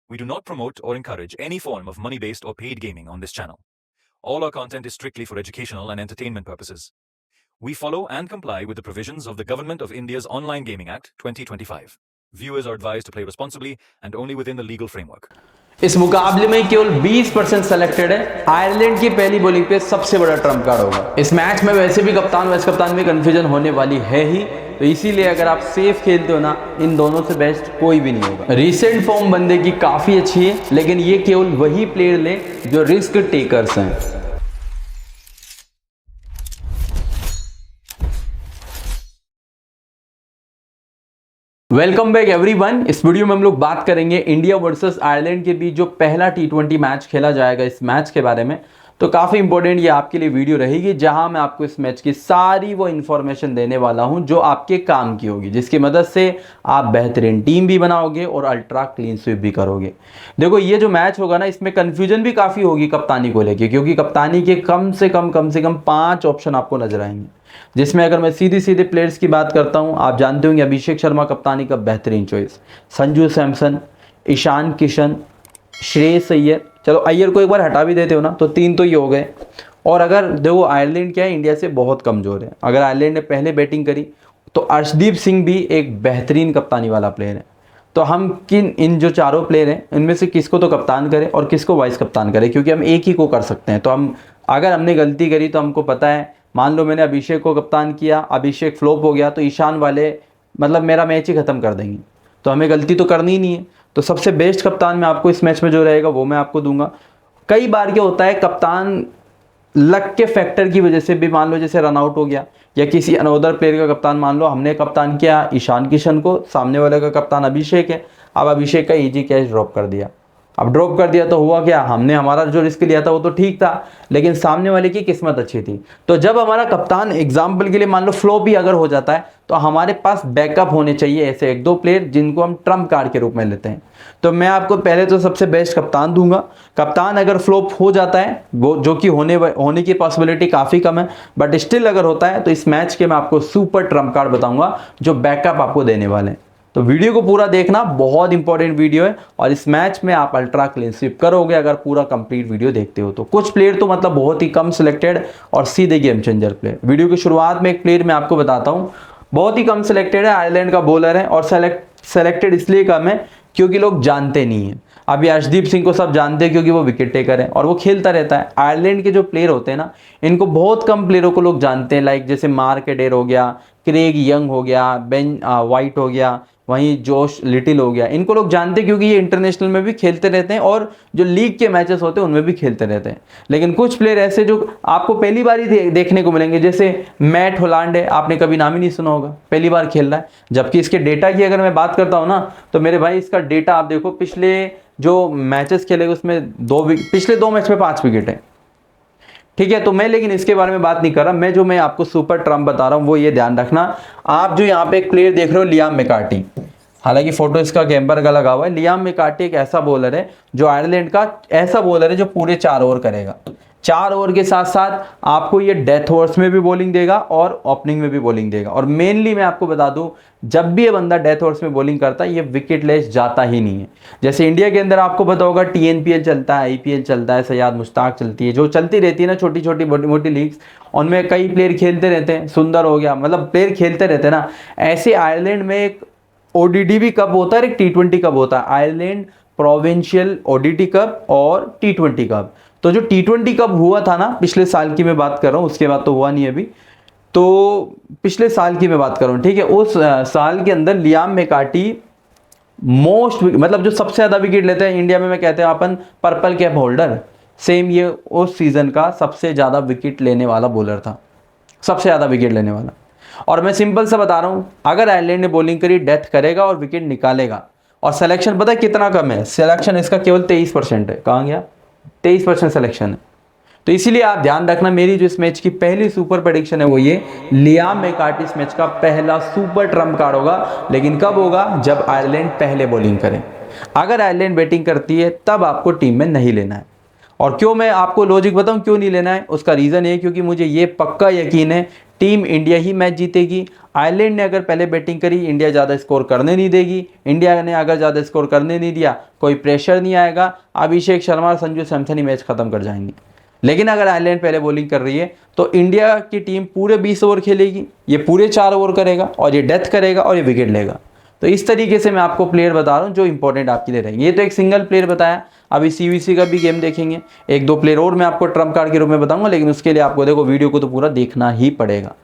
We do not promote or encourage any form of money-based or paid gaming on this channel. All our content is strictly for educational and entertainment purposes. We follow and comply with the provisions of the Government of India's Online Gaming Act 2025. Viewers are advised to play responsibly and only within the legal framework. इस मुकाबले में केवल 20% selected है। Ireland की पहली bowling पे सबसे बड़ा ट्रम्प कार्ड होगा। इस मैच में वैसे भी कप्तान वाइस कप्तान में कंफ्यूजन होने वाली है ही, तो इसीलिए अगर आप सेफ खेलते हो ना, इन दोनों से बेस्ट कोई भी नहीं होगा। रीसेंट फॉर्म बंदे की काफी अच्छी है, लेकिन ये केवल वही प्लेयर ले जो रिस्क टेकर्स हैं। Welcome back everyone. इस वीडियो में हम लोग बात करेंगे इंडिया वर्सेस आयरलैंड के बीच जो पहला T20 मैच खेला जाएगा, इस मैच के बारे में। तो काफ़ी इंपॉर्टेंट ये आपके लिए वीडियो रहेगी, जहां मैं आपको इस मैच की सारी वो इन्फॉर्मेशन देने वाला हूं जो आपके काम की होगी, जिसकी मदद से आप बेहतरीन टीम भी बनाओगे और अल्ट्रा क्लीन स्वीप भी करोगे। देखो, ये जो मैच होगा ना, इसमें कन्फ्यूजन भी काफ़ी होगी कप्तानी को लेके, क्योंकि कप्तानी के कम से कम 5 ऑप्शन आपको नजर आएंगे, जिसमें अगर मैं सीधे प्लेयर्स की बात करता हूं, आप जानते होंगे अभिषेक शर्मा कप्तानी का बेहतरीन चॉइस, संजू सैमसन, ईशान किशन, श्रेयस अय्यर। चलो अय्यर को एक बार हटा भी देते हो ना, तो 3 तो ये हो गए। और अगर देखो आयरलैंड क्या है, इंडिया से बहुत कमज़ोर है। अगर आयरलैंड ने पहले बैटिंग करी तो अर्शदीप सिंह भी एक बेहतरीन कप्तानी वाला प्लेयर है। तो हम इन जो चारों प्लेयर हैं, इनमें से किसको तो कप्तान करें और किसको वाइस कप्तान करें, क्योंकि हम एक ही को कर सकते हैं। तो हम अगर हमने गलती करी तो हमको पता है, मान लो मैंने अभिषेक को कप्तान किया, अभिषेक फ्लॉप हो गया, तो ईशान वाले मतलब मेरा मैच ही ख़त्म कर देंगे। तो हमें गलती तो करनी ही नहीं है। तो सबसे बेस्ट कप्तान मैं आपको इस मैच में जो रहेगा वो मैं आपको दूंगा। कई बार क्या होता है, कप्तान लक के फैक्टर की वजह से भी, मान लो जैसे रन आउट हो गया या किसी अनोदर प्लेयर का कप्तान, मान लो हमने कप्तान किया ईशान किशन को, सामने वाले का कप्तान अभिषेक है, अब अभिषेक का इजी कैच ड्रॉप कर दिया। अब ड्रॉप कर दिया तो हुआ क्या, हमने हमारा जो रिस्क लिया था वो तो ठीक था, लेकिन सामने वाले की किस्मत अच्छी थी। तो जब हमारा कप्तान एग्जाम्पल के लिए मान लो फ्लॉप भी अगर हो जाता है, तो हमारे पास बैकअप होने चाहिए ऐसे 1-2 प्लेयर जिनको हम ट्रम्प कार्ड के रूप में लेते हैं। तो मैं आपको पहले तो सबसे बेस्ट कप्तान दूंगा। कप्तान अगर फ्लॉप हो जाता है, वो जो कि होने की पॉसिबिलिटी काफ़ी कम है, बट स्टिल अगर होता है, तो इस मैच के मैं आपको सुपर ट्रम्प कार्ड बताऊंगा जो बैकअप आपको देने वाले हैं। तो वीडियो को पूरा देखना, बहुत इंपॉर्टेंट वीडियो है, और इस मैच में आप अल्ट्रा क्लीन स्वीप करोगे अगर पूरा कंप्लीट वीडियो देखते हो। तो कुछ प्लेयर तो मतलब बहुत ही कम सिलेक्टेड और सीधे गेम चेंजर प्लेयर। वीडियो की शुरुआत में एक प्लेयर मैं आपको बताता हूं, बहुत ही कम सिलेक्टेड है, आयरलैंड का बॉलर है, और सेलेक्टेड इसलिए कम है क्योंकि लोग जानते नहीं है। अभी अर्शदीप सिंह को सब जानते हैं क्योंकि वो विकेट टेकर है और वो खेलता रहता है। आयरलैंड के जो प्लेयर होते हैं ना, इनको बहुत कम प्लेयरों को लोग जानते हैं, लाइक जैसे मार्क एडेर हो गया, क्रेग यंग हो गया, बेन वाइट हो गया, वहीं जोश लिटिल हो गया। इनको लोग जानते हैं क्योंकि ये इंटरनेशनल में भी खेलते रहते हैं और जो लीग के मैचेस होते हैं उनमें भी खेलते रहते हैं। लेकिन कुछ प्लेयर ऐसे जो आपको पहली बार ही देखने को मिलेंगे, जैसे मैट होलांड है, आपने कभी नाम ही नहीं सुना होगा, पहली बार खेल रहा है। जबकि इसके डेटा की अगर मैं बात करता हूँ ना, तो मेरे भाई इसका डेटा आप देखो, पिछले जो मैचेस खेले उसमें पिछले 2 मैच में 5 विकेट है, ठीक है। तो मैं लेकिन इसके बारे में बात नहीं कर रहा, मैं आपको सुपर ट्रम्प बता रहा हूं, वो ये ध्यान रखना। आप जो यहाँ पे एक प्लेयर देख रहे हो, लियाम मैकार्टी, हालांकि फोटो इसका कैम्बर का लगा हुआ है। लियाम मैकार्टी एक ऐसा बॉलर है जो आयरलैंड का ऐसा बॉलर है जो पूरे 4 ओवर करेगा। 4 ओवर के साथ साथ आपको ये डेथ ओवर्स में भी बॉलिंग देगा और ओपनिंग में भी बॉलिंग देगा। और मेनली मैं आपको बता दूं, जब भी ये बंदा डेथ ओवर्स में बॉलिंग करता है, ये विकेट लेस जाता ही नहीं है। जैसे इंडिया के अंदर आपको पता होगा TNPL चलता है, IPL चलता है, सयाद मुश्ताक चलती है, जो चलती रहती है ना छोटी छोटी मोटी लीग्स, उनमें कई प्लेयर खेलते रहते हैं। सुंदर हो गया, मतलब प्लेयर खेलते रहते हैं ना। ऐसे आयरलैंड में एक ODD भी कप होता है, एक T20 कप होता है, आयरलैंड प्रोविंशियल ODD कप और T20 कप। तो जो T20 कप हुआ था ना, पिछले साल की मैं बात कर रहा हूँ, उसके बाद तो हुआ नहीं अभी, तो पिछले साल की मैं बात कर रहा हूँ, ठीक है। उस साल के अंदर लियाम मैकार्टी मतलब जो सबसे ज़्यादा विकेट लेते हैं इंडिया में, मैं कहते हैं अपन पर्पल कैप होल्डर, सेम ये उस सीजन का सबसे ज़्यादा विकेट लेने वाला बॉलर था, सबसे ज़्यादा विकेट लेने वाला। और मैं सिंपल सा बता रहा हूँ, अगर आयरलैंड ने बॉलिंग करी, डेथ करेगा और विकेट निकालेगा। और सिलेक्शन पता है कितना कम है, सिलेक्शन इसका केवल 23% है। कहाँ गया, 23% सिलेक्शन है। तो इसीलिए आप ध्यान रखना, मेरी जो इस मैच की पहली सुपर प्रेडिक्शन है वो ये, लियाम मैकार्टी इस मैच का पहला सुपर ट्रम्प कार्ड होगा। लेकिन कब होगा, जब आयरलैंड पहले बॉलिंग करे। अगर आयरलैंड बैटिंग करती है तब आपको टीम में नहीं लेना है। और क्यों मैं आपको लॉजिक बताऊं क्यों नहीं लेना है, उसका रीज़न ये क्योंकि मुझे ये पक्का यकीन है टीम इंडिया ही मैच जीतेगी। आयरलैंड ने अगर पहले बैटिंग करी, इंडिया ज़्यादा स्कोर करने नहीं देगी। इंडिया ने अगर ज़्यादा स्कोर करने नहीं दिया, कोई प्रेशर नहीं आएगा, अभिषेक शर्मा और संजू सैमसन ही मैच खत्म कर जाएंगे। लेकिन अगर आयरलैंड पहले बॉलिंग कर रही है तो इंडिया की टीम पूरे 20 ओवर खेलेगी, ये पूरे 4 ओवर करेगा और ये डेथ करेगा और ये विकेट लेगा। तो इस तरीके से मैं आपको प्लेयर बता रहा हूँ जो इंपॉर्टेंट आपके लिए रहेंगे। ये तो एक सिंगल प्लेयर बताया, अभी सीवीसी का भी गेम देखेंगे, 1-2 प्लेयर और मैं आपको ट्रम्प कार्ड के रूप में बताऊंगा, लेकिन उसके लिए आपको देखो वीडियो को तो पूरा देखना ही पड़ेगा।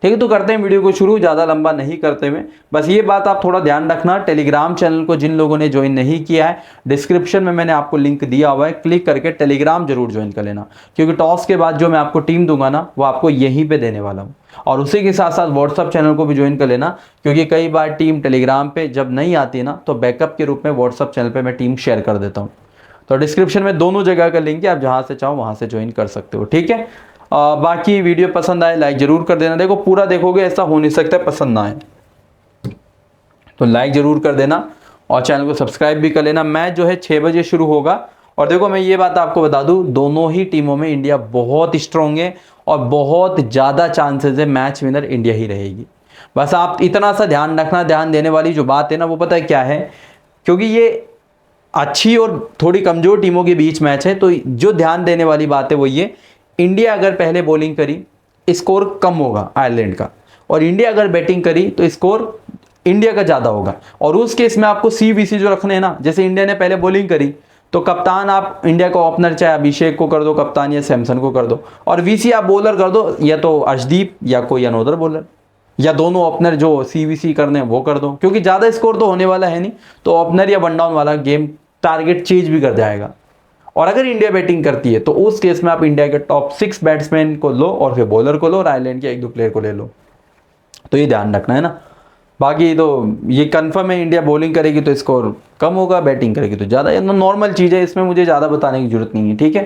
ठीक है, तो करते हैं वीडियो को शुरू, ज़्यादा लंबा नहीं करते हुए। बस ये बात आप थोड़ा ध्यान रखना, टेलीग्राम चैनल को जिन लोगों ने ज्वाइन नहीं किया है, डिस्क्रिप्शन में मैंने आपको लिंक दिया हुआ है, क्लिक करके टेलीग्राम जरूर ज्वाइन कर लेना, क्योंकि टॉस के बाद जो मैं आपको टीम दूंगा ना वो आपको यहीं पे देने वाला हूँ। और उसी के साथ साथ व्हाट्सअप चैनल को भी ज्वाइन कर लेना, क्योंकि कई बार टीम टेलीग्राम पे जब नहीं आती ना तो बैकअप के रूप में व्हाट्सअप चैनल पर मैं टीम शेयर कर देता हूँ। तो डिस्क्रिप्शन में दोनों जगह का लिंक है, आप जहाँ से चाहो वहाँ से ज्वाइन कर सकते हो। ठीक है, बाकी वीडियो पसंद आए लाइक जरूर कर देना। देखो पूरा देखोगे ऐसा हो नहीं सकता पसंद ना आए, तो लाइक जरूर कर देना और चैनल को सब्सक्राइब भी कर लेना। मैच जो है 6 बजे शुरू होगा। और देखो मैं ये बात आपको बता दूं, दोनों ही टीमों में इंडिया बहुत स्ट्रॉन्ग है और बहुत ज़्यादा चांसेस है मैच विनर इंडिया ही रहेगी। बस आप इतना सा ध्यान रखना, ध्यान देने वाली जो बात है ना वो पता है क्या है, क्योंकि ये अच्छी और थोड़ी कमज़ोर टीमों के बीच मैच है, तो जो ध्यान देने वाली बात है वो ये, इंडिया अगर पहले बॉलिंग करी स्कोर कम होगा आयरलैंड का, और इंडिया अगर बैटिंग करी तो स्कोर इंडिया का ज़्यादा होगा। और उस केस में आपको सीवीसी जो रखने हैं ना, जैसे इंडिया ने पहले बॉलिंग करी तो कप्तान आप इंडिया का ओपनर चाहे अभिषेक को कर दो कप्तान या सैमसन को कर दो, और वीसी आप बॉलर कर दो, या तो अर्शदीप या कोई अनोदर बॉलर, या दोनों ओपनर जो सीवीसी करने हैं वो कर दो, क्योंकि ज़्यादा स्कोर तो होने वाला है नहीं, तो ओपनर या वन डाउन वाला गेम टारगेट चेंज भी कर जाएगा। और अगर इंडिया बैटिंग करती है तो उस केस में आप इंडिया के टॉप 6 बैट्समैन को लो और फिर बॉलर को लो और आयरलैंड के 1-2 प्लेयर को ले लो। तो ये ध्यान रखना है ना। बाकी तो ये कंफर्म है, इंडिया बॉलिंग करेगी तो स्कोर कम होगा, बैटिंग करेगी तो ज़्यादा, ये नॉर्मल चीज़ है, इसमें मुझे ज़्यादा बताने की जरूरत नहीं है। ठीक है,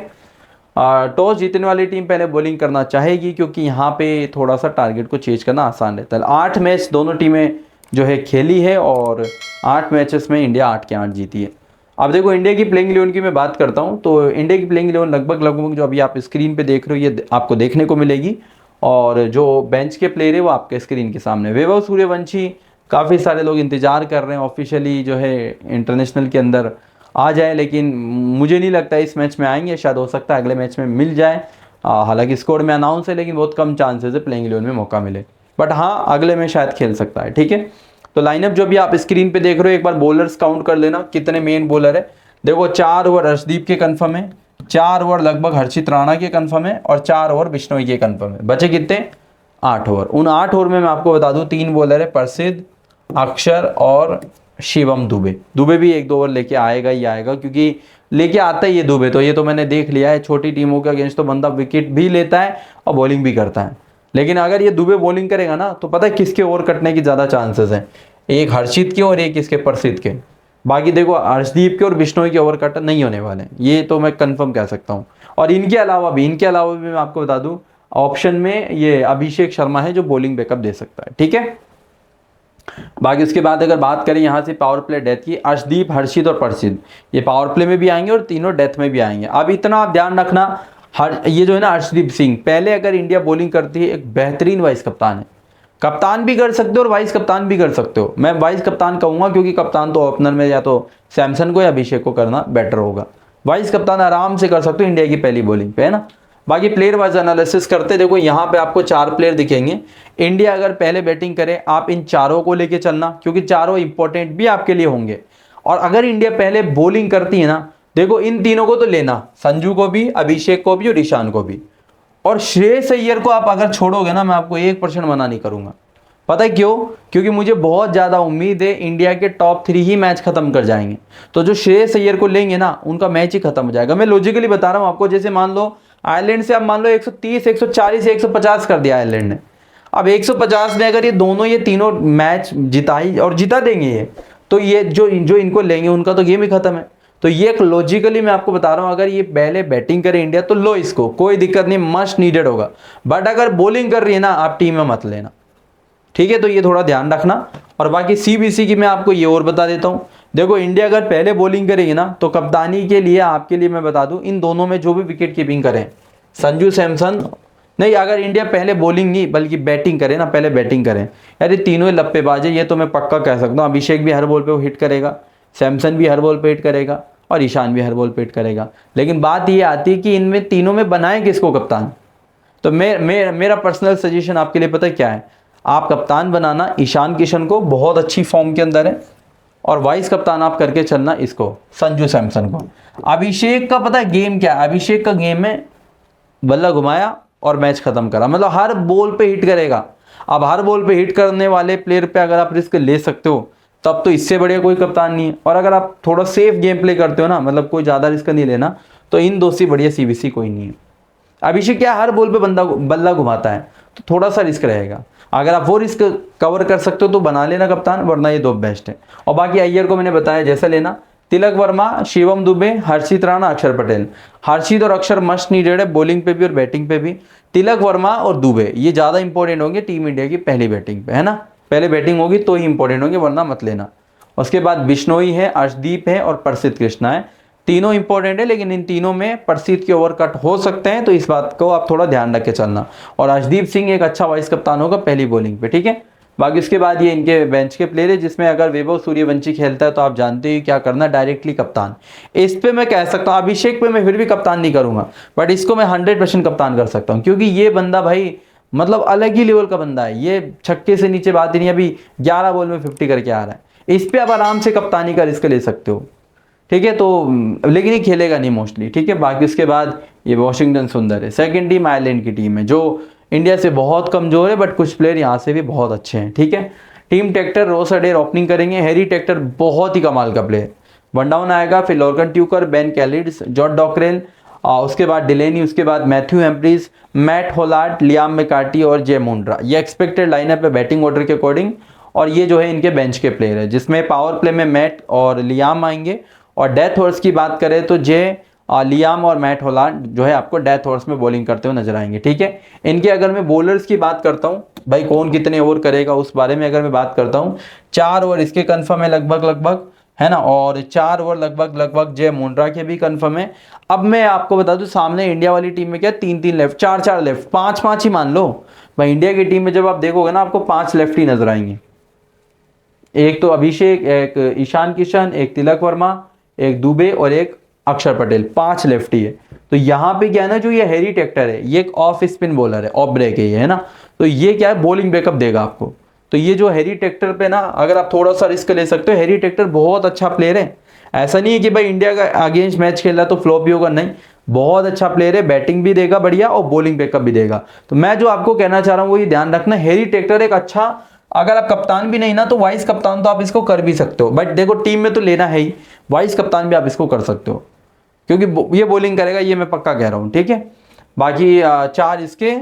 टॉस जीतने वाली टीम पहले बॉलिंग करना चाहेगी, क्योंकि यहाँ पे थोड़ा सा टारगेट को चेंज करना आसान रहता है। 8 मैच दोनों टीमें जो है खेली है और 8 मैचेस में इंडिया 8 के 8 जीती है। अब देखो इंडिया की प्लेइंग 11 की मैं बात करता हूँ, तो इंडिया की प्लेइंग 11 लगभग जो अभी आप स्क्रीन पे देख रहे हो ये आपको देखने को मिलेगी, और जो बेंच के प्लेयर है वो आपके स्क्रीन के सामने। वैभव सूर्यवंशी, काफ़ी सारे लोग इंतजार कर रहे हैं ऑफिशियली जो है इंटरनेशनल के अंदर आ जाए, लेकिन मुझे नहीं लगता इस मैच में आएंगे, शायद हो सकता है अगले मैच में मिल जाए। हालांकि स्कोर में अनाउंस है लेकिन बहुत कम चांसेस है प्लेइंग 11 में मौका मिले, बट हाँ अगले में शायद खेल सकता है। ठीक है, तो लाइनअप जो भी आप स्क्रीन पे देख रहे हो, एक बार बॉलर्स काउंट कर लेना कितने मेन बॉलर है। देखो 4 ओवर अर्शदीप के कंफर्म है, 4 ओवर लगभग हर्षित राणा के कंफर्म है, और 4 ओवर बिश्नोई के कंफर्म है। बचे कितने? 8 ओवर। उन 8 ओवर में मैं आपको बता दूं 3 बॉलर है, प्रसिद्ध, अक्षर और शिवम दुबे। दुबे भी 1-2 ओवर लेके आएगा ही आएगा, क्योंकि लेके आता ही है दुबे, तो ये तो मैंने देख लिया है, छोटी टीमों के अगेंस्ट तो बंदा विकेट भी लेता है और बॉलिंग भी करता है। लेकिन अगर ये दुबे बॉलिंग करेगा ना तो पता है किसके ओवर कटने की ज़्यादा चांसेस हैं, एक हर्षित के और एक इसके प्रसिद्ध के। बाकी देखो अर्शदीप के और बिश्नोई के ओवर कट नहीं होने वाले हैं, ये तो मैं कंफर्म कह सकता हूँ। और इनके अलावा भी मैं आपको बता दूं ऑप्शन में ये अभिषेक शर्मा है जो बॉलिंग बैकअप दे सकता है। ठीक है, बाकी उसके बाद अगर बात करें यहाँ से पावर प्ले डेथ की, अर्शदीप, हर्षित और प्रसिद्ध ये पावर प्ले में भी आएंगे और तीनों डेथ में भी आएंगे। अब इतना आप ध्यान रखना, ये जो है ना अर्शदीप सिंह, पहले अगर इंडिया बॉलिंग करती है एक बेहतरीन वाइस कप्तान है, कप्तान भी कर सकते हो और वाइस कप्तान भी कर सकते हो। मैं वाइस कप्तान कहूँगा क्योंकि कप्तान तो ओपनर में या तो सैमसन को या अभिषेक को करना बेटर होगा, वाइस कप्तान आराम से कर सकते हो इंडिया की पहली बॉलिंग पे, है ना। बाकी प्लेयर वाइज एनालिसिस करते देखो यहाँ पे आपको 4 प्लेयर दिखेंगे। इंडिया अगर पहले बैटिंग करे आप इन चारों को लेके चलना, क्योंकि चारों इंपॉर्टेंट भी आपके लिए होंगे। और अगर इंडिया पहले बॉलिंग करती है ना, देखो इन तीनों को तो लेना, संजू को भी, अभिषेक को भी और ईशान को भी। और श्रेयस अय्यर को आप अगर छोड़ोगे ना, मैं आपको 1% मना नहीं करूंगा। पता है क्यों? क्योंकि मुझे बहुत ज़्यादा उम्मीद है इंडिया के टॉप 3 ही मैच खत्म कर जाएंगे, तो जो श्रेयस अय्यर को लेंगे ना उनका मैच ही खत्म हो जाएगा। मैं लॉजिकली बता रहा हूँ आपको, जैसे मान लो आयरलैंड से आप मान लो 130, 140 या 150 कर दिया आयरलैंड ने। अब 150 में अगर ये तीनों मैच जिता देंगे ये, तो ये जो इनको लेंगे उनका तो गेम ही खत्म है। तो ये एक लॉजिकली मैं आपको बता रहा हूँ, अगर ये पहले बैटिंग करे इंडिया तो लो इसको, कोई दिक्कत नहीं, मस्ट नीडेड होगा। बट अगर बॉलिंग कर रही है ना, आप टीम में मत लेना, ठीक है। तो ये थोड़ा ध्यान रखना। और बाकी सीबीसी की मैं आपको ये और बता देता हूँ, देखो इंडिया अगर पहले बॉलिंग करेगी ना तो कप्तानी के लिए आपके लिए मैं बता दूं, इन दोनों में जो भी विकेट कीपिंग करें, संजू सैमसन नहीं, अगर इंडिया पहले बॉलिंग नहीं बल्कि बैटिंग करे ना, पहले बैटिंग करें यार, ये तीनों ही लप्पेबाज है, ये तो मैं पक्का कह सकता हूँ। अभिषेक भी हर बॉल पे वो हिट करेगा, सैमसन भी हर बॉल पे हिट करेगा और ईशान भी हर बॉल पे हिट करेगा। लेकिन बात ये आती है कि इनमें तीनों में बनाए किसको कप्तान। तो मेरा पर्सनल सजेशन आपके लिए पता है क्या है, आप कप्तान बनाना ईशान किशन को, बहुत अच्छी फॉर्म के अंदर है, और वाइस कप्तान आप करके चलना इसको, संजू सैमसन को। अभिषेक का पता है गेम क्या है, अभिषेक का गेम में बल्ला घुमाया और मैच खत्म करा, मतलब हर बॉल पे हिट करेगा। अब हर बॉल पे हिट करने वाले प्लेयर पे अगर आप रिस्क ले सकते हो तब तो इससे बढ़िया कोई कप्तान नहीं है। और अगर आप थोड़ा सेफ गेम प्ले करते हो ना, मतलब कोई ज़्यादा रिस्क नहीं लेना, तो इन दो से बढ़िया सीबीसी कोई नहीं है। अभिषेक क्या हर बॉल पे बल्ला घुमाता है, तो थोड़ा सा रिस्क रहेगा। अगर आप वो रिस्क कवर कर सकते हो तो बना लेना कप्तान, वरना ये दो बेस्ट है। और बाकी अय्यर को मैंने बताया जैसा लेना, तिलक वर्मा, शिवम दुबे, हर्षित राणा, अक्षर पटेल। हर्षित और अक्षर मस्ट नीडेड है बॉलिंग पे भी और बैटिंग पे भी। तिलक वर्मा और दुबे ये ज़्यादा इंपॉर्टेंट होंगे टीम इंडिया की पहली बैटिंग पे, है ना, पहले बैटिंग होगी तो ही इंपॉर्टेंट होंगे, वरना मत लेना। उसके बाद बिश्नोई है, अर्शदीप है और प्रसिद्ध कृष्णा है। तीनों इंपॉर्टेंट है, लेकिन इन तीनों में प्रसिद्ध के ओवर कट हो सकते हैं, तो इस बात को आप थोड़ा ध्यान रख के चलना। और अर्शदीप सिंह एक अच्छा वाइस कप्तान होगा पहली बॉलिंग पे, ठीक है। बाकी उसके बाद ये इनके बेंच के प्लेयर है, जिसमें अगर वैभव सूर्यवंशी खेलता है तो आप जानते ही क्या करना, डायरेक्टली कप्तान। इस पे मैं कह सकता हूँ, अभिषेक पे मैं फिर भी कप्तान नहीं करूंगा, बट इसको मैं 100% कप्तान कर सकता हूँ, क्योंकि ये बंदा भाई मतलब अलग ही लेवल का बंदा है। ये छक्के से नीचे बात ही नहीं, अभी 11 बॉल में 50 करके आ रहा है। इस पे आप आराम से कप्तानी का रिस्क ले सकते हो, ठीक है। तो लेकिन ये खेलेगा नहीं मोस्टली, ठीक है। बाकी उसके बाद ये वॉशिंगटन सुंदर है, सेकंड टीम आयरलैंड की टीम है, जो इंडिया से बहुत कमजोर है, बट कुछ प्लेयर यहाँ से भी बहुत अच्छे हैं, ठीक है। टीम टेक्टर, रोस अडेर ओपनिंग करेंगे। हैरी टेक्टर बहुत ही कमाल का प्लेयर, वन डाउन आएगा, फिर लॉर्गन ट्यूकर, बेन कैलिड्स, जॉर्ज डॉकरेल, उसके बाद डिलेनी, उसके बाद Matthew हेम्प्रीज, mat Hollard, Liam McCarthy और जे मुंड्रा। ये एक्सपेक्टेड लाइनअप है बैटिंग ऑर्डर के अकॉर्डिंग। और ये जो है इनके बेंच के प्लेयर है, जिसमें पावर प्ले में मैट और लियाम आएंगे। और डेथ हॉर्स की बात करें तो लियाम और मैट होलार्ड जो है आपको डेथ हॉर्स में बॉलिंग करते हुए नजर आएंगे, ठीक है। इनके अगर मैं बॉलर्स की बात करता हूँ, भाई कौन कितने ओवर करेगा उस बारे में अगर मैं बात करता हूँ, 4 ओवर इसके कंफर्म है लगभग, है ना, और 4 ओवर लगभग जय मुंड्रा के भी कंफर्म है। अब मैं आपको बता दूं, सामने इंडिया वाली टीम में क्या 3-3 लेफ्ट, 4-4 लेफ्ट, 5-5 ही मान लो भाई। इंडिया की टीम में जब आप देखोगे ना, आपको 5 लेफ्ट ही नजर आएंगे। एक तो अभिषेक, एक ईशान किशन, एक तिलक वर्मा, एक दुबे और एक अक्षर पटेल, 5 लेफ्टी है। तो यहाँ पे क्या है ना, जो ये हैरी टेक्टर है ये एक ऑफ स्पिन बॉलर है, ऑफ ब्रेक है ये, है ना। तो ये क्या है, बॉलिंग बैकअप देगा आपको। तो ये जो हैरी टेक्टर पे ना अगर आप थोड़ा सा रिस्क ले सकते हो, हैरी टेक्टर बहुत अच्छा प्लेयर है। ऐसा नहीं है कि भाई इंडिया का अगेंस्ट मैच खेल रहा तो फ्लॉप ही होगा, नहीं, बहुत अच्छा प्लेयर है, बैटिंग भी देगा बढ़िया और बॉलिंग बैकअप भी देगा। तो मैं जो आपको कहना चाह रहा हूँ वो ये ध्यान रखना, हैरी टेक्टर एक अच्छा, अगर आप कप्तान भी नहीं ना तो वाइस कप्तान तो आप इसको कर भी सकते हो, बट देखो टीम में तो लेना है ही, वाइस कप्तान भी आप इसको कर सकते हो, क्योंकि ये बॉलिंग करेगा, ये मैं पक्का कह रहा हूँ, ठीक है। बाकी 4 इसके,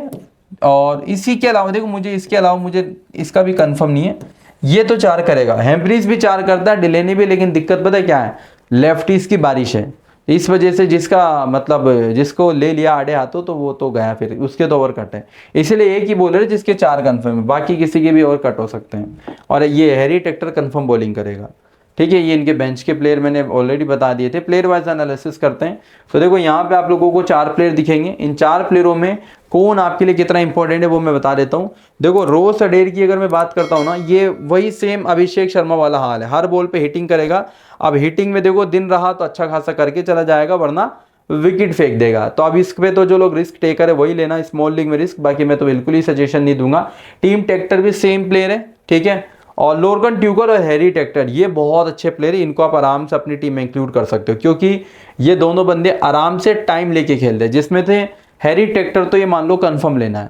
और इसी के अलावा देखो मुझे इसके अलावा मुझे इसका भी कंफर्म नहीं है, ये तो 4 करेगा, हेम्प्रीज भी 4 करता है, डिलेनी भी, लेकिन दिक्कत पता है क्या है, लेफ्टीज की बारिश है, इस वजह से जिसका मतलब जिसको ले लिया आड़े हाथों तो वो तो गया, फिर उसके तो ओवर कट है, इसलिए एक ही बॉलर है जिसके 4 कंफर्म है, बाकी किसी के भी ओवर कट हो सकते हैं। और ये हैरी टेक्टर कंफर्म बॉलिंग करेगा, ठीक है। ये इनके बेंच के प्लेयर मैंने ऑलरेडी बता दिए थे। प्लेयर वाइज एनालिसिस करते हैं, तो देखो यहाँ पे आप लोगों को 4 प्लेयर दिखेंगे। इन 4 प्लेयरों में कौन आपके लिए कितना इंपॉर्टेंट है वो मैं बता देता हूँ। देखो रोस अडेर की अगर मैं बात करता हूँ ना, ये वही सेम अभिषेक शर्मा वाला हाल है, हर बॉल पे हिटिंग करेगा। अब हिटिंग में देखो दिन रहा तो अच्छा खासा करके चला जाएगा, वरना विकेट फेंक देगा। तो अब इस पे तो जो लोग रिस्क टेकर है वही लेना, स्मॉल लीग में रिस्क, बाकी मैं तो बिल्कुल ही सजेशन नहीं दूंगा। टीम टेक्टर भी सेम प्लेयर है, ठीक है। और लोर्गन ट्यूकर और हैरी टेक्टर ये बहुत अच्छे प्लेयर हैं, इनको आप आराम से अपनी टीम में इंक्लूड कर सकते हो, क्योंकि ये दोनों बंदे आराम से टाइम लेके खेलते हैं। जिसमें थे हैरी टेक्टर तो ये मान लो कंफर्म लेना है,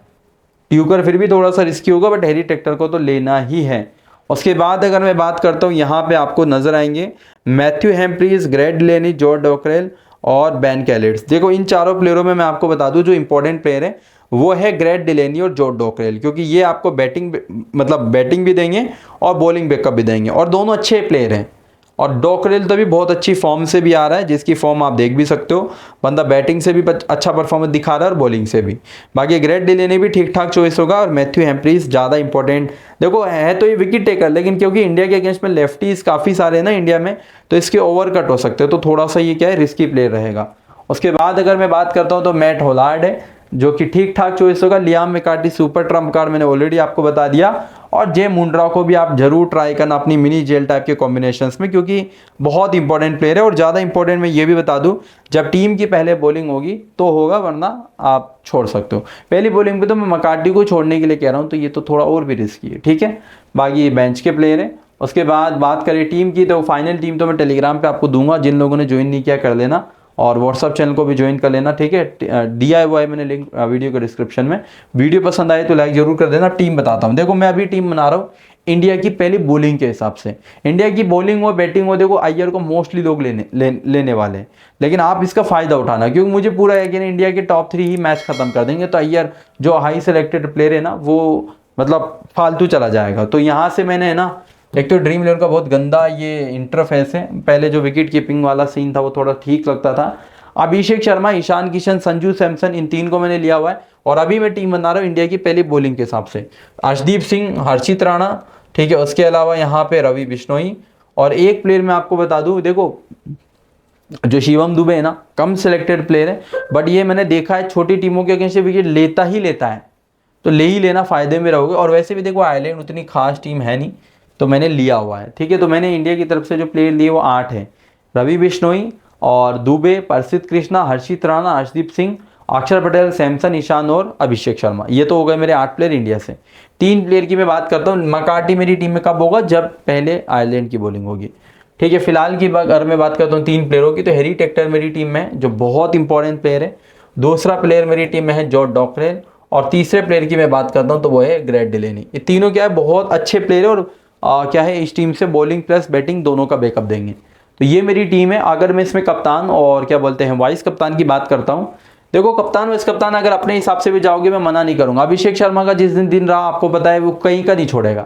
ट्यूकर फिर भी थोड़ा सा रिस्की होगा, बट हैरी टेक्टर को तो लेना ही है। उसके बाद अगर मैं बात करता हूँ, यहाँ पे आपको नजर आएंगे Matthew हेम्प्रीज, Greg Delaney, George Dockrell और बेन कैलिड्स। देखो इन चारों प्लेयरों में मैं आपको बता दूं जो इंपॉर्टेंट प्लेयर है वो है ग्रेग डिलेनी और जॉर्ज डॉकरेल, क्योंकि ये आपको बैटिंग भी देंगे और बॉलिंग बैकअप भी देंगे, और दोनों अच्छे प्लेयर हैं। और डॉकरेल तो भी बहुत अच्छी फॉर्म से भी आ रहा है, जिसकी फॉर्म आप देख भी सकते हो। बंदा बैटिंग से भी अच्छा परफॉर्मेंस दिखा रहा है और बॉलिंग से भी। बाकी ग्रेट डिलेनी भी ठीक ठाक चॉइस होगा और मैथ्यू हेम्प्रीज ज़्यादा इंपॉर्टेंट। देखो है तो ये विकेट टेकर, लेकिन क्योंकि इंडिया के अगेंस्ट में लेफ्टीज काफ़ी सारे हैं ना इंडिया में, तो इसके ओवर कट हो सकते हैं, तो थोड़ा सा ये क्या है रिस्की प्लेयर रहेगा। उसके बाद अगर मैं बात करता हूँ तो मैट होलार्ड है, जो कि ठीक ठाक चॉइस होगा। Liam McCarthy super Trump card मैंने ऑलरेडी आपको बता दिया। और जे मुंड्रा को भी आप जरूर ट्राई करना अपनी मिनी जेल टाइप के कॉम्बिनेशंस में, क्योंकि बहुत इंपॉर्टेंट प्लेयर है। और ज़्यादा इंपॉर्टेंट मैं ये भी बता दूं, जब टीम की पहले बॉलिंग होगी तो होगा, वरना आप छोड़ सकते हो। पहली बॉलिंग पे तो मैं मैकार्टी को छोड़ने के लिए कह रहा हूँ, तो ये तो थोड़ा और भी रिस्की है, ठीक है। बाकी ये बेंच के प्लेयर है। उसके बाद बात करें टीम की, तो फाइनल टीम तो मैं टेलीग्राम पर आपको दूंगा, जिन लोगों ने ज्वाइन नहीं किया कर लेना, और व्हाट्सअप चैनल को भी ज्वाइन कर लेना, ठीक है। DIY मैंने लिंक वीडियो के डिस्क्रिप्शन में। वीडियो पसंद आए तो लाइक जरूर कर देना। टीम बताता हूँ, देखो मैं अभी टीम बना रहा हूँ इंडिया की पहली बॉलिंग के हिसाब से। इंडिया की बॉलिंग हो बैटिंग हो, देखो अय्यर को मोस्टली लोग लेने वाले हैं, लेकिन आप इसका फायदा उठाना, क्योंकि मुझे पूरा यकीन है इंडिया के टॉप 3 ही मैच खत्म कर देंगे। तो अय्यर जो हाई सेलेक्टेड प्लेयर है ना, वो मतलब फालतू चला जाएगा। तो यहाँ से मैंने है ना, एक तो ड्रीम 11 का बहुत गंदा ये इंटरफेस है, पहले जो विकेट कीपिंग वाला सीन था वो थोड़ा ठीक लगता था। अभिषेक शर्मा, ईशान किशन, संजू सैमसन, इन 3 को मैंने लिया हुआ है। और अभी मैं टीम बना रहा हूँ इंडिया की पहली बॉलिंग के हिसाब से। अर्शदीप सिंह, हर्षित राणा, ठीक है। उसके अलावा यहाँ पे रवि बिश्नोई, और एक प्लेयर मैं आपको बता दूँ, देखो जो शिवम दुबे है ना, कम सिलेक्टेड प्लेयर है, बट ये मैंने देखा है छोटी टीमों के अगेंस्ट विकेट लेता है, तो ले ही लेना, फायदे में रहोगे। और वैसे भी देखो आयरलैंड उतनी खास टीम है नहीं, तो मैंने लिया हुआ है, ठीक है। तो मैंने इंडिया की तरफ से जो प्लेयर लिए वो 8 है, रवि बिश्नोई और दुबे, प्रसिद्ध कृष्णा, हर्षित राणा, अर्शदीप सिंह, अक्षर पटेल, सैमसन, ईशान और अभिषेक शर्मा। ये तो हो गए मेरे 8 प्लेयर इंडिया से। 3 प्लेयर की मैं बात करता हूँ। मैकार्टी मेरी टीम में कब होगा, जब पहले आयरलैंड की बॉलिंग होगी, ठीक है। फिलहाल की अगर मैं बात करता हूँ 3 प्लेयरों की, तो हैरी टेक्टर मेरी टीम में जो बहुत इंपॉर्टेंट प्लेयर है। दूसरा प्लेयर मेरी टीम में है जॉर्ज डॉकरेल, और तीसरे प्लेयर की मैं बात करता हूँ तो वो है ग्रेट डिलेनी। ये तीनों क्या है, बहुत अच्छे प्लेयर है, और क्या है इस टीम से बॉलिंग प्लस बैटिंग दोनों का बैकअप देंगे। तो ये मेरी टीम है। अगर मैं इसमें कप्तान और क्या बोलते हैं वाइस कप्तान की बात करता हूँ, देखो कप्तान वाइस कप्तान अगर अपने हिसाब से भी जाओगे, मैं मना नहीं करूंगा। अभिषेक शर्मा का जिस दिन रहा आपको पता है, वो कहीं का नहीं छोड़ेगा।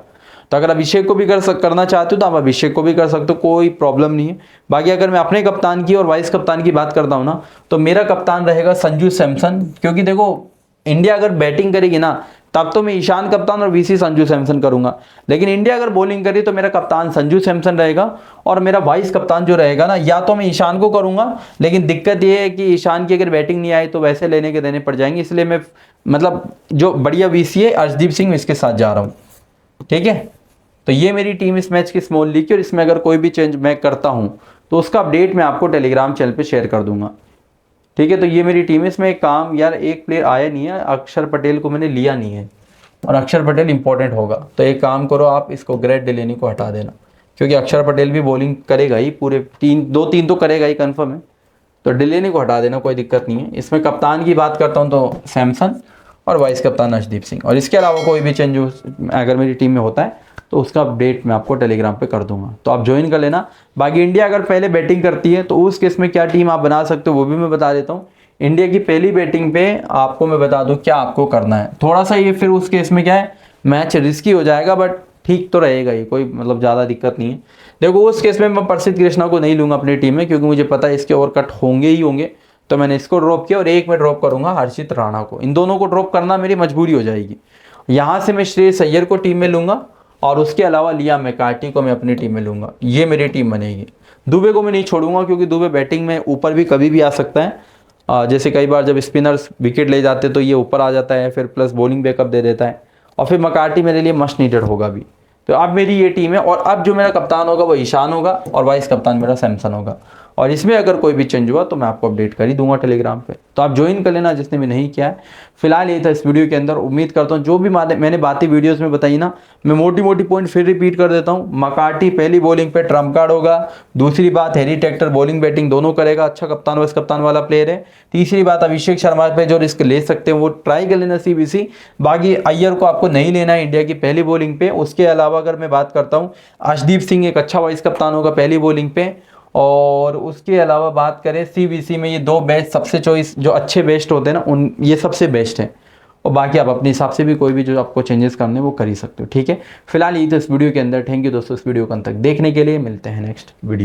तो अगर अभिषेक को भी करना चाहते हो तो आप अभिषेक को भी कर सकते हो, कोई प्रॉब्लम नहीं है। बाकी अगर मैं अपने कप्तान की और वाइस कप्तान की बात करता हूँ ना, तो मेरा कप्तान रहेगा संजू सैमसन, क्योंकि देखो इंडिया अगर बैटिंग करेगी ना, तब तो मैं ईशान कप्तान और VC संजू सैमसन करूंगा। लेकिन इंडिया अगर बॉलिंग करी तो मेरा कप्तान संजू सैमसन रहेगा, और मेरा वाइस कप्तान जो रहेगा ना, या तो मैं ईशान को करूंगा, लेकिन दिक्कत ये है कि ईशान की अगर बैटिंग नहीं आई तो वैसे लेने के देने पड़ जाएंगे। इसलिए मैं मतलब जो बढ़िया VC है अर्शदीप सिंह, इसके साथ जा रहा हूँ, ठीक है। तो ये मेरी टीम इस मैच की स्मॉल लीग की, और इसमें अगर कोई भी चेंज मैं करता हूँ तो उसका अपडेट मैं आपको टेलीग्राम चैनल पर शेयर कर दूंगा, ठीक है। तो ये मेरी टीम है। इसमें एक काम यार, एक प्लेयर आया नहीं है, अक्षर पटेल को मैंने लिया नहीं है, और अक्षर पटेल इंपॉर्टेंट होगा। तो एक काम करो, आप इसको ग्रेट डिलेनी को हटा देना, क्योंकि अक्षर पटेल भी बॉलिंग करेगा ही, पूरे 2-3 तो करेगा ही कंफर्म है। तो डिलेनी को हटा देना, कोई दिक्कत नहीं है। इसमें कप्तान की बात करता हूँ तो सैमसन, और वाइस कप्तान अर्शदीप सिंह। और इसके अलावा कोई भी चेंज अगर मेरी टीम में होता है तो उसका अपडेट मैं आपको टेलीग्राम पे कर दूंगा, तो आप ज्वाइन कर लेना। बाकी इंडिया अगर पहले बैटिंग करती है तो उस केस में क्या टीम आप बना सकते हो वो भी मैं बता देता हूँ। इंडिया की पहली बैटिंग पे आपको मैं बता दूं क्या आपको करना है। थोड़ा सा ये फिर उस केस में क्या है, मैच रिस्की हो जाएगा, बट ठीक तो रहेगा ही, कोई मतलब ज़्यादा दिक्कत नहीं है। देखो उस केस में मैं प्रसिद्ध कृष्णा को नहीं लूंगा अपनी टीम में, क्योंकि मुझे पता है इसके ओवर कट होंगे ही होंगे, तो मैंने इसको ड्रॉप किया। और एक मैं ड्रॉप करूंगा हर्षित राणा को। इन दोनों को ड्रॉप करना मेरी मजबूरी हो जाएगी। यहाँ से मैं श्रेयस अय्यर को टीम में लूंगा, और उसके अलावा लियाम मैकार्टी को मैं अपनी टीम में लूंगा। ये मेरी टीम बनेगी। दुबे को मैं नहीं छोड़ूंगा, क्योंकि दुबे बैटिंग में ऊपर भी कभी भी आ सकता है। जैसे कई बार जब स्पिनर्स विकेट ले जाते तो ये ऊपर आ जाता है, फिर प्लस बॉलिंग बैकअप दे देता है। और फिर मैकार्टी मेरे लिए मस्ट नीडेड होगा भी। तो अब मेरी ये टीम है, और अब जो मेरा कप्तान होगा वो ईशान होगा, और वाइस कप्तान मेरा सैमसन होगा। और इसमें अगर कोई भी चेंज हुआ तो मैं आपको अपडेट कर ही दूंगा टेलीग्राम पे, तो आप ज्वाइन कर लेना जिसने भी नहीं किया है। फिलहाल ये था इस वीडियो के अंदर। उम्मीद करता हूँ जो भी मैंने बातें वीडियोस में बताई ना, मैं मोटी मोटी पॉइंट फिर रिपीट कर देता हूँ। मैकार्टी पहली बॉलिंग पे ट्रम्प कार्ड होगा। दूसरी बात, हैरी टेक्टर बॉलिंग बैटिंग दोनों करेगा, अच्छा कप्तान वाइस कप्तान वाला प्लेयर है। तीसरी बात, अभिषेक शर्मा पे जो रिस्क ले सकते हैं वो ट्राई कर लेना CBC। बाकी अय्यर को आपको नहीं लेना है इंडिया की पहली बॉलिंग पे। उसके अलावा अगर मैं बात करता हूँ, अर्शदीप सिंह एक अच्छा वाइस कप्तान होगा पहली बॉलिंग पे। और उसके अलावा बात करें CBC में, ये 2 बेस्ट सबसे चॉइस जो अच्छे बेस्ट होते हैं ना, उन ये सबसे बेस्ट है। और बाकी आप अपने हिसाब से भी कोई भी जो आपको चेंजेस करने वो कर ही सकते हो, ठीक है। फिलहाल ये तो इस वीडियो के अंदर। थैंक यू दोस्तों इस वीडियो को अंत तक देखने के लिए। मिलते हैं नेक्स्ट वीडियो।